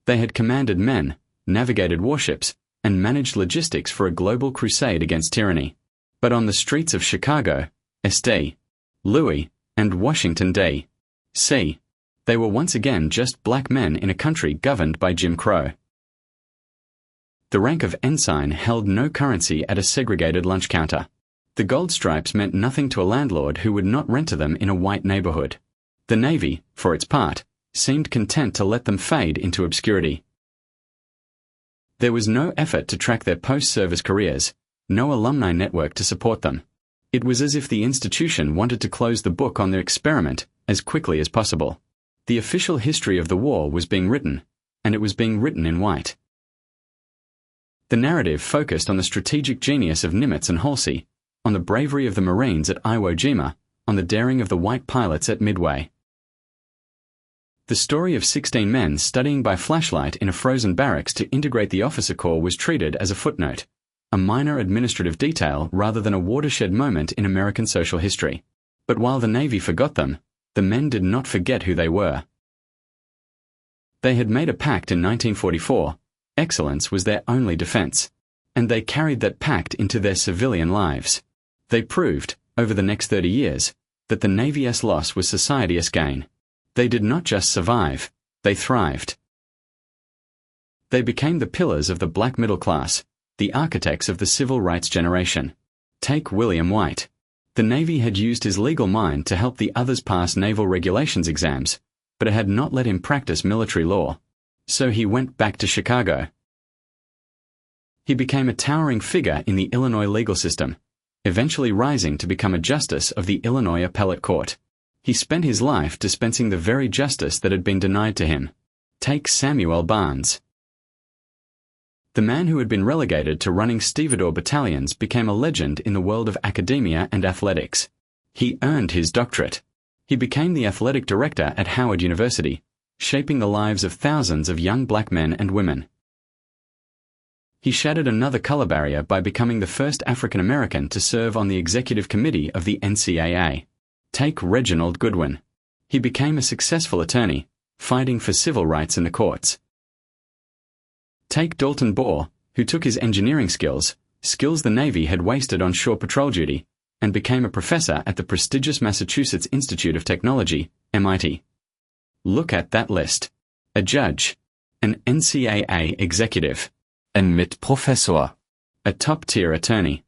They had commanded men, navigated warships, and managed logistics for a global crusade against tyranny. But on the streets of Chicago, St. Louis, and Washington, D.C., they were once again just black men in a country governed by Jim Crow. The rank of ensign held no currency at a segregated lunch counter. The gold stripes meant nothing to a landlord who would not rent to them in a white neighborhood. The Navy, for its part, seemed content to let them fade into obscurity. There was no effort to track their post-service careers, no alumni network to support them. It was as if the institution wanted to close the book on their experiment as quickly as possible. The official history of the war was being written, and it was being written in white. The narrative focused on the strategic genius of Nimitz and Halsey, on the bravery of the Marines at Iwo Jima, on the daring of the white pilots at Midway. The story of 16 men studying by flashlight in a frozen barracks to integrate the officer corps was treated as a footnote, a minor administrative detail rather than a watershed moment in American social history. But while the Navy forgot them, the men did not forget who they were. They had made a pact in 1944. Excellence was their only defense, and they carried that pact into their civilian lives. They proved, over the next 30 years, that the Navy's loss was society's gain. They did not just survive, they thrived. They became the pillars of the black middle class, the architects of the civil rights generation. Take William White. The Navy had used his legal mind to help the others pass naval regulations exams, but it had not let him practice military law. So he went back to Chicago. He became a towering figure in the Illinois legal system, eventually rising to become a justice of the Illinois Appellate Court. He spent his life dispensing the very justice that had been denied to him. Take Samuel Barnes. The man who had been relegated to running stevedore battalions became a legend in the world of academia and athletics. He earned his doctorate. He became the athletic director at Howard University, shaping the lives of thousands of young black men and women. He shattered another color barrier by becoming the first African American to serve on the executive committee of the NCAA. Take Reginald Goodwin. He became a successful attorney, fighting for civil rights in the courts. Take Dalton Bohr, who took his engineering skills the Navy had wasted on shore patrol duty, and became a professor at the prestigious Massachusetts Institute of Technology, MIT. Look at that list. A judge, an NCAA executive, ein Mitprofessor, a top-tier attorney.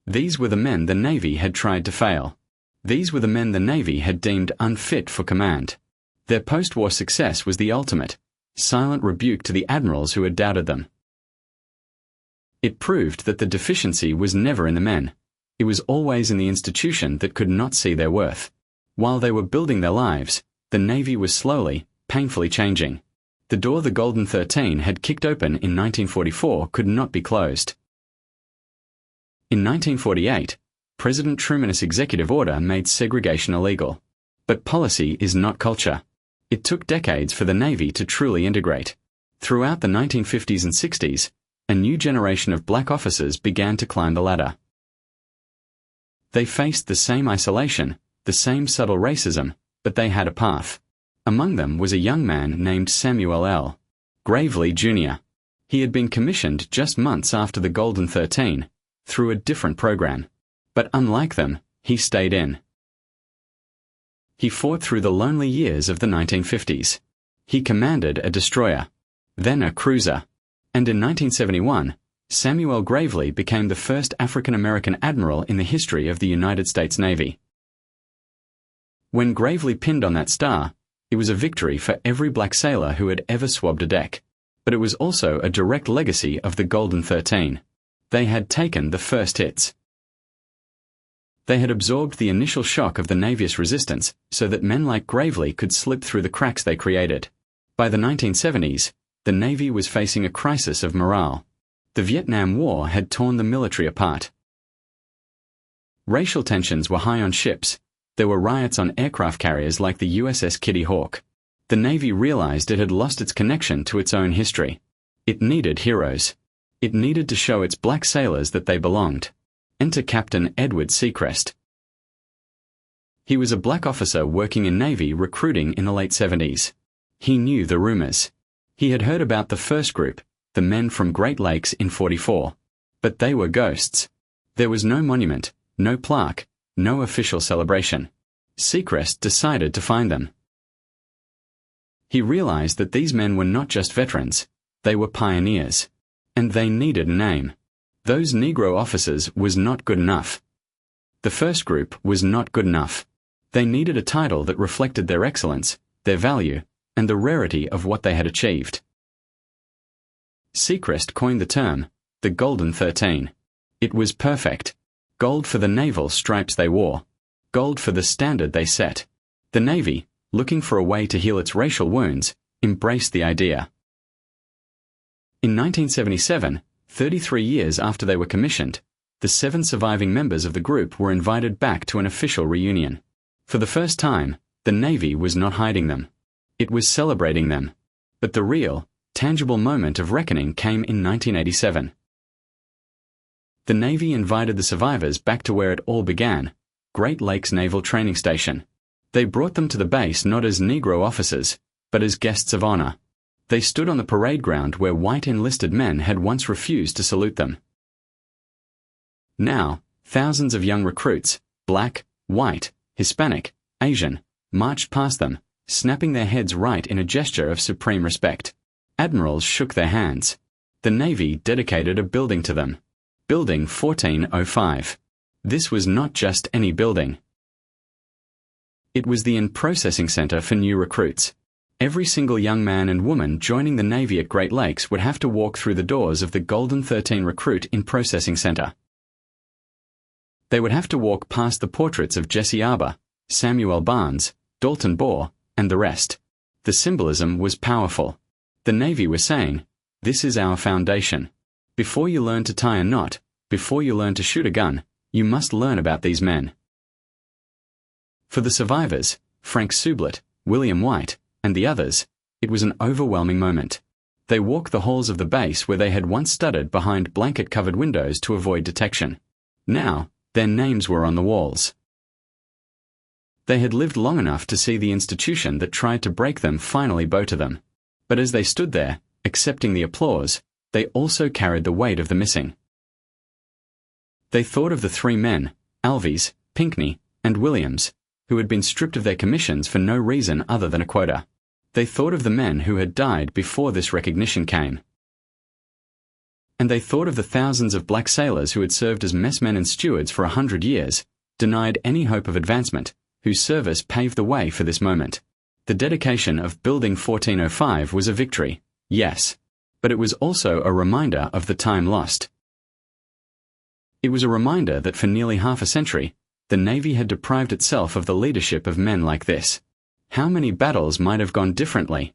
These were the men the Navy had tried to fail. These were the men the Navy had deemed unfit for command. Their post-war success was the ultimate, silent rebuke to the admirals who had doubted them. It proved that the deficiency was never in the men. It was always in the institution that could not see their worth. While they were building their lives, the Navy was slowly, painfully changing. The door the Golden 13 had kicked open in 1944 could not be closed. In 1948, President Truman's executive order made segregation illegal. But policy is not culture. It took decades for the Navy to truly integrate. Throughout the 1950s and 60s, a new generation of black officers began to climb the ladder. They faced the same isolation, the same subtle racism, but they had a path. Among them was a young man named Samuel L. Gravely, Jr. He had been commissioned just months after the Golden 13, through a different program. But unlike them, he stayed in. He fought through the lonely years of the 1950s. He commanded a destroyer, then a cruiser, and in 1971, Samuel Gravely became the first African-American admiral in the history of the United States Navy. When Gravely pinned on that star, it was a victory for every black sailor who had ever swabbed a deck, but it was also a direct legacy of the Golden 13. They had taken the first hits. They had absorbed the initial shock of the Navy's resistance so that men like Gravely could slip through the cracks they created. By the 1970s, the Navy was facing a crisis of morale. The Vietnam War had torn the military apart. Racial tensions were high on ships. There were riots on aircraft carriers like the USS Kitty Hawk. The Navy realized it had lost its connection to its own history. It needed heroes. It needed to show its black sailors that they belonged. Enter Captain Edward Seacrest. He was a black officer working in Navy recruiting in the late 70s. He knew the rumors. He had heard about the first group, the men from Great Lakes in 44. But they were ghosts. There was no monument, no plaque, no official celebration. Seacrest decided to find them. He realized that these men were not just veterans, they were pioneers. And they needed a name. Those Negro officers was not good enough. The first group was not good enough. They needed a title that reflected their excellence, their value, and the rarity of what they had achieved. Seacrest coined the term, the Golden 13. It was perfect. Gold for the naval stripes they wore. Gold for the standard they set. The Navy, looking for a way to heal its racial wounds, embraced the idea. In 1977, 33 years after they were commissioned, the 7 surviving members of the group were invited back to an official reunion. For the first time, the Navy was not hiding them. It was celebrating them. But the real, tangible moment of reckoning came in 1987. The Navy invited the survivors back to where it all began, Great Lakes Naval Training Station. They brought them to the base not as Negro officers, but as guests of honor. They stood on the parade ground where white enlisted men had once refused to salute them. Now, thousands of young recruits, black, white, Hispanic, Asian, marched past them, snapping their heads right in a gesture of supreme respect. Admirals shook their hands. The Navy dedicated a building to them. Building 1405. This was not just any building. It was the in-processing center for new recruits. Every single young man and woman joining the Navy at Great Lakes would have to walk through the doors of the Golden 13 Recruit in Processing Center. They would have to walk past the portraits of Jesse Arber, Samuel Barnes, Dalton Bohr, and the rest. The symbolism was powerful. The Navy was saying, "This is our foundation. Before you learn to tie a knot, before you learn to shoot a gun, you must learn about these men." For the survivors, Frank Sublet, William White, and the others, it was an overwhelming moment. They walked the halls of the base where they had once studied behind blanket-covered windows to avoid detection. Now, their names were on the walls. They had lived long enough to see the institution that tried to break them finally bow to them. But as they stood there, accepting the applause, they also carried the weight of the missing. They thought of the three men, Alves, Pinckney, and Williams, who had been stripped of their commissions for no reason other than a quota. They thought of the men who had died before this recognition came. And they thought of the thousands of black sailors who had served as messmen and stewards for 100 years, denied any hope of advancement, whose service paved the way for this moment. The dedication of Building 1405 was a victory, yes, but it was also a reminder of the time lost. It was a reminder that for nearly half a century, the Navy had deprived itself of the leadership of men like this. How many battles might have gone differently?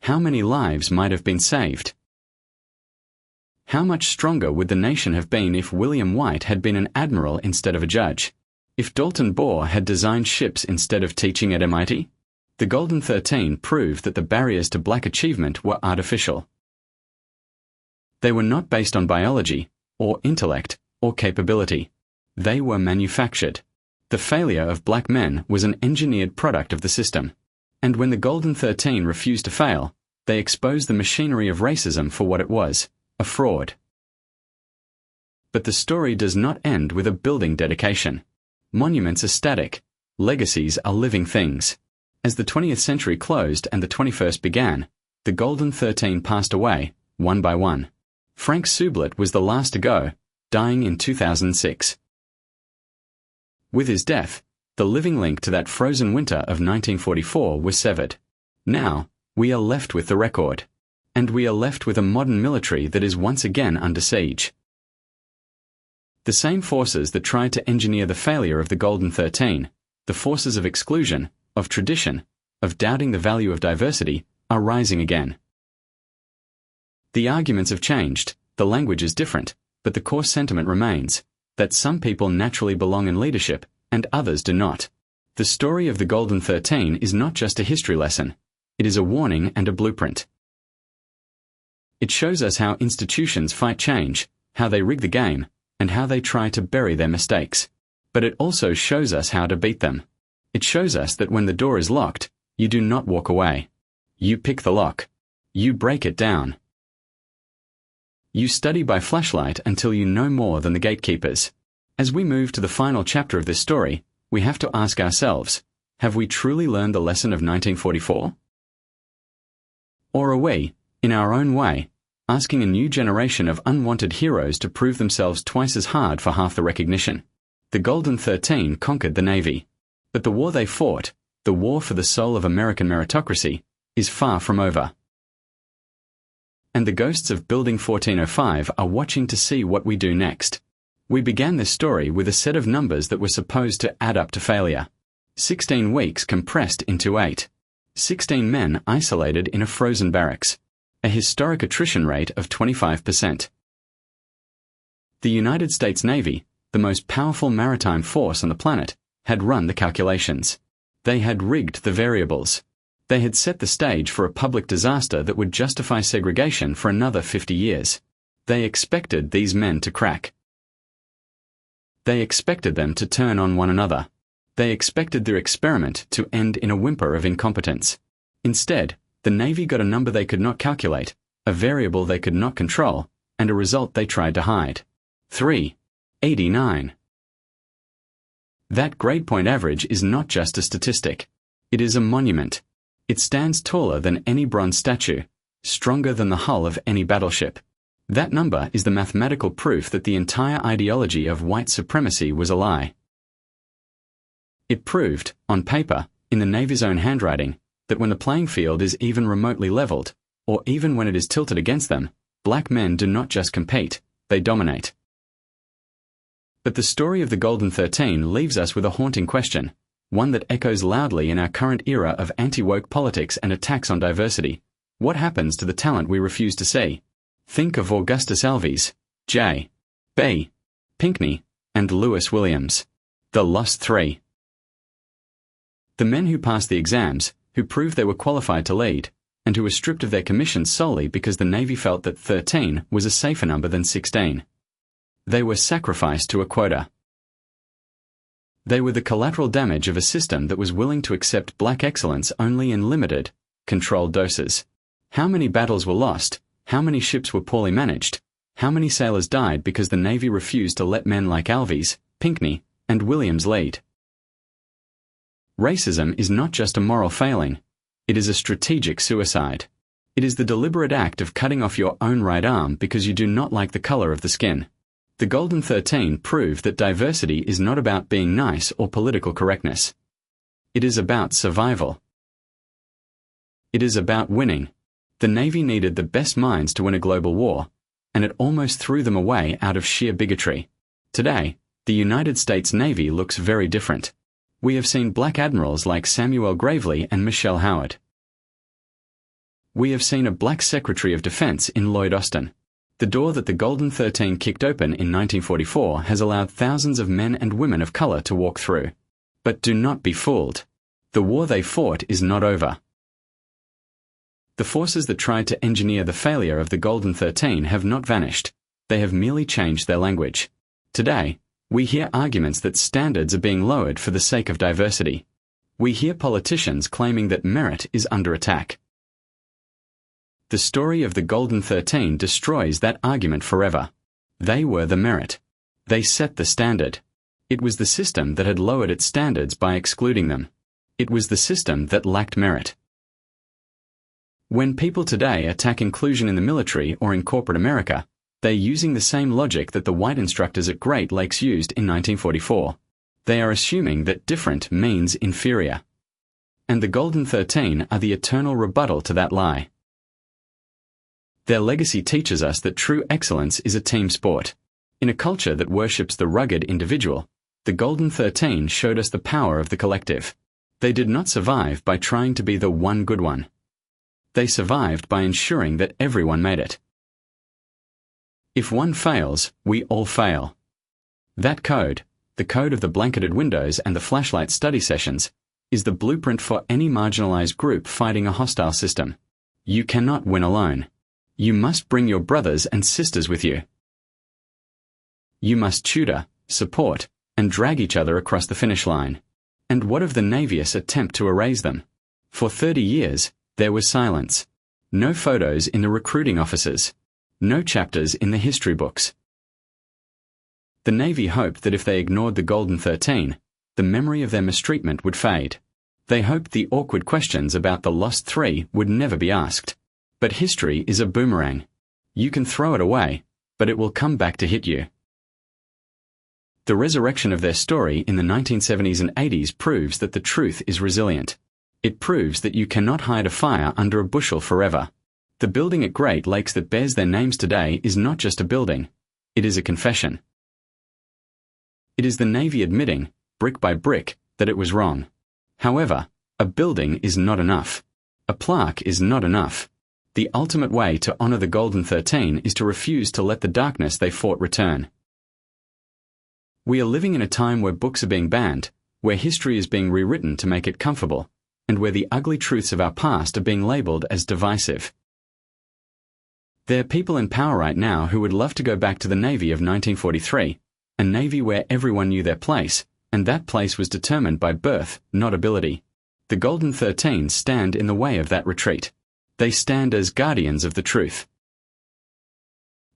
How many lives might have been saved? How much stronger would the nation have been if William White had been an admiral instead of a judge? If Dalton Bohr had designed ships instead of teaching at MIT? The Golden 13 proved that the barriers to black achievement were artificial. They were not based on biology, or intellect, or capability. They were manufactured. The failure of black men was an engineered product of the system. And when the Golden 13 refused to fail, they exposed the machinery of racism for what it was, a fraud. But the story does not end with a building dedication. Monuments are static. Legacies are living things. As the 20th century closed and the 21st began, the Golden 13 passed away, one by one. Frank Sublet was the last to go, dying in 2006. With his death, the living link to that frozen winter of 1944 was severed. Now, we are left with the record. And we are left with a modern military that is once again under siege. The same forces that tried to engineer the failure of the Golden 13, the forces of exclusion, of tradition, of doubting the value of diversity, are rising again. The arguments have changed, the language is different, but the core sentiment remains, that some people naturally belong in leadership, and others do not. The story of the Golden 13 is not just a history lesson, it is a warning and a blueprint. It shows us how institutions fight change, how they rig the game, and how they try to bury their mistakes. But it also shows us how to beat them. It shows us that when the door is locked, you do not walk away. You pick the lock. You break it down. You study by flashlight until you know more than the gatekeepers. As we move to the final chapter of this story, we have to ask ourselves, have we truly learned the lesson of 1944? Or are we, in our own way, asking a new generation of unwanted heroes to prove themselves twice as hard for half the recognition? The Golden 13 conquered the Navy. But the war they fought, the war for the soul of American meritocracy, is far from over. And the ghosts of Building 1405 are watching to see what we do next. We began this story with a set of numbers that were supposed to add up to failure. 16 weeks compressed into 8. 16 men isolated in a frozen barracks. A historic attrition rate of 25%. The United States Navy, the most powerful maritime force on the planet, had run the calculations. They had rigged the variables. They had set the stage for a public disaster that would justify segregation for another 50 years. They expected these men to crack. They expected them to turn on one another. They expected their experiment to end in a whimper of incompetence. Instead, the Navy got a number they could not calculate, a variable they could not control, and a result they tried to hide. 389. That grade point average is not just a statistic. It is a monument. It stands taller than any bronze statue, stronger than the hull of any battleship. That number is the mathematical proof that the entire ideology of white supremacy was a lie. It proved, on paper, in the Navy's own handwriting, that when the playing field is even remotely leveled, or even when it is tilted against them, black men do not just compete, they dominate. But the story of the Golden 13 leaves us with a haunting question, one that echoes loudly in our current era of anti-woke politics and attacks on diversity. What happens to the talent we refuse to see? Think of Augustus Alves, J. B. Pinckney, and Lewis Williams. The lost three. The men who passed the exams, who proved they were qualified to lead, and who were stripped of their commissions solely because the Navy felt that 13 was a safer number than 16. They were sacrificed to a quota. They were the collateral damage of a system that was willing to accept black excellence only in limited, controlled doses. How many battles were lost? How many ships were poorly managed? How many sailors died because the Navy refused to let men like Alves, Pinckney, and Williams lead? Racism is not just a moral failing. It is a strategic suicide. It is the deliberate act of cutting off your own right arm because you do not like the color of the skin. The Golden 13 proved that diversity is not about being nice or political correctness. It is about survival. It is about winning. The Navy needed the best minds to win a global war, and it almost threw them away out of sheer bigotry. Today, the United States Navy looks very different. We have seen black admirals like Samuel Gravely and Michelle Howard. We have seen a black Secretary of Defense in Lloyd Austin. The door that the Golden 13 kicked open in 1944 has allowed thousands of men and women of color to walk through. But do not be fooled. The war they fought is not over. The forces that tried to engineer the failure of the Golden 13 have not vanished. They have merely changed their language. Today, we hear arguments that standards are being lowered for the sake of diversity. We hear politicians claiming that merit is under attack. The story of the Golden 13 destroys that argument forever. They were the merit. They set the standard. It was the system that had lowered its standards by excluding them. It was the system that lacked merit. When people today attack inclusion in the military or in corporate America, they're using the same logic that the white instructors at Great Lakes used in 1944. They are assuming that different means inferior. And the Golden 13 are the eternal rebuttal to that lie. Their legacy teaches us that true excellence is a team sport. In a culture that worships the rugged individual, the Golden 13 showed us the power of the collective. They did not survive by trying to be the one good one. They survived by ensuring that everyone made it. If one fails, we all fail. That code, the code of the blanketed windows and the flashlight study sessions, is the blueprint for any marginalized group fighting a hostile system. You cannot win alone. You must bring your brothers and sisters with you. You must tutor, support, and drag each other across the finish line. And what of the Navy's attempt to erase them? For 30 years, there was silence. No photos in the recruiting offices. No chapters in the history books. The Navy hoped that if they ignored the Golden 13, the memory of their mistreatment would fade. They hoped the awkward questions about the lost three would never be asked. But history is a boomerang. You can throw it away, but it will come back to hit you. The resurrection of their story in the 1970s and 80s proves that the truth is resilient. It proves that you cannot hide a fire under a bushel forever. The building at Great Lakes that bears their names today is not just a building. It is a confession. It is the Navy admitting, brick by brick, that it was wrong. However, a building is not enough. A plaque is not enough. The ultimate way to honor the Golden 13 is to refuse to let the darkness they fought return. We are living in a time where books are being banned, where history is being rewritten to make it comfortable, and where the ugly truths of our past are being labeled as divisive. There are people in power right now who would love to go back to the Navy of 1943, a Navy where everyone knew their place, and that place was determined by birth, not ability. The Golden 13 stand in the way of that retreat. They stand as guardians of the truth.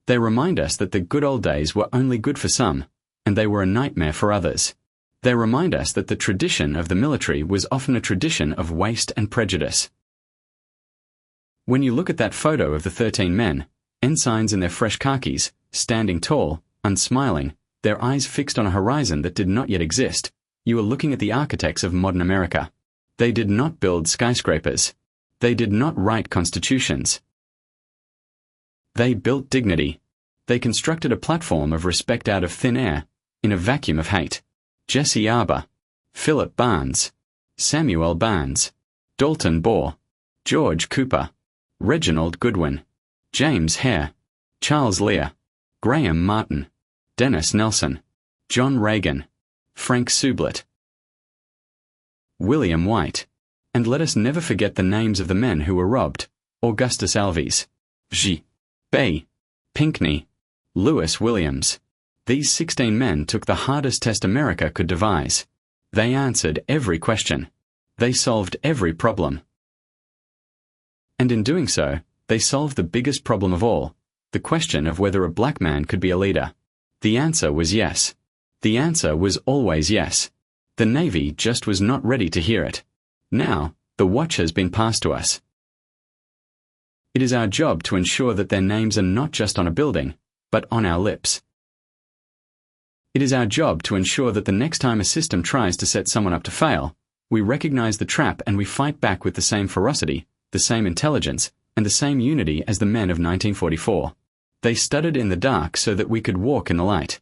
They remind us that the good old days were only good for some, and they were a nightmare for others. They remind us that the tradition of the military was often a tradition of waste and prejudice. When you look at that photo of the 13 men, ensigns in their fresh khakis, standing tall, unsmiling, their eyes fixed on a horizon that did not yet exist, you are looking at the architects of modern America. They did not build skyscrapers. They did not write constitutions. They built dignity. They constructed a platform of respect out of thin air, in a vacuum of hate. Jesse Arber, Philip Barnes, Samuel Barnes, Dalton Bohr, George Cooper, Reginald Goodwin, James Hare, Charles Lear, Graham Martin, Dennis Nelson, John Reagan, Frank Sublet, William White, and let us never forget the names of the men who were robbed: Augustus Alves, G. B. Pinckney, Lewis Williams. These 16 men took the hardest test America could devise. They answered every question. They solved every problem. And in doing so, they solved the biggest problem of all, the question of whether a black man could be a leader. The answer was yes. The answer was always yes. The Navy just was not ready to hear it. Now, the watch has been passed to us. It is our job to ensure that their names are not just on a building, but on our lips. It is our job to ensure that the next time a system tries to set someone up to fail, we recognize the trap and we fight back with the same ferocity, the same intelligence, and the same unity as the men of 1944. They studied in the dark so that we could walk in the light.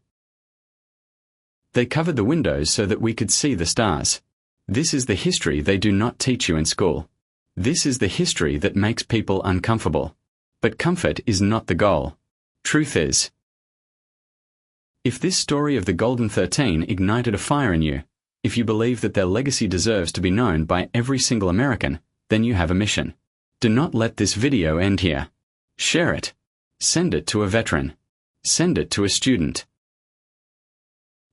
They covered the windows so that we could see the stars. This is the history they do not teach you in school. This is the history that makes people uncomfortable. But comfort is not the goal. Truth is. If this story of the Golden 13 ignited a fire in you, if you believe that their legacy deserves to be known by every single American, then you have a mission. Do not let this video end here. Share it. Send it to a veteran. Send it to a student.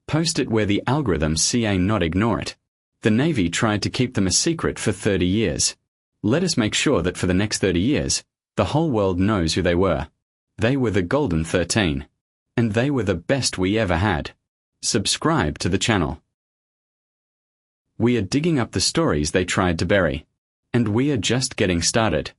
Post it where the algorithms CA not ignore it. The Navy tried to keep them a secret for 30 years. Let us make sure that for the next 30 years, the whole world knows who they were. They were the Golden 13. And they were the best we ever had. Subscribe to the channel. We are digging up the stories they tried to bury. And we are just getting started.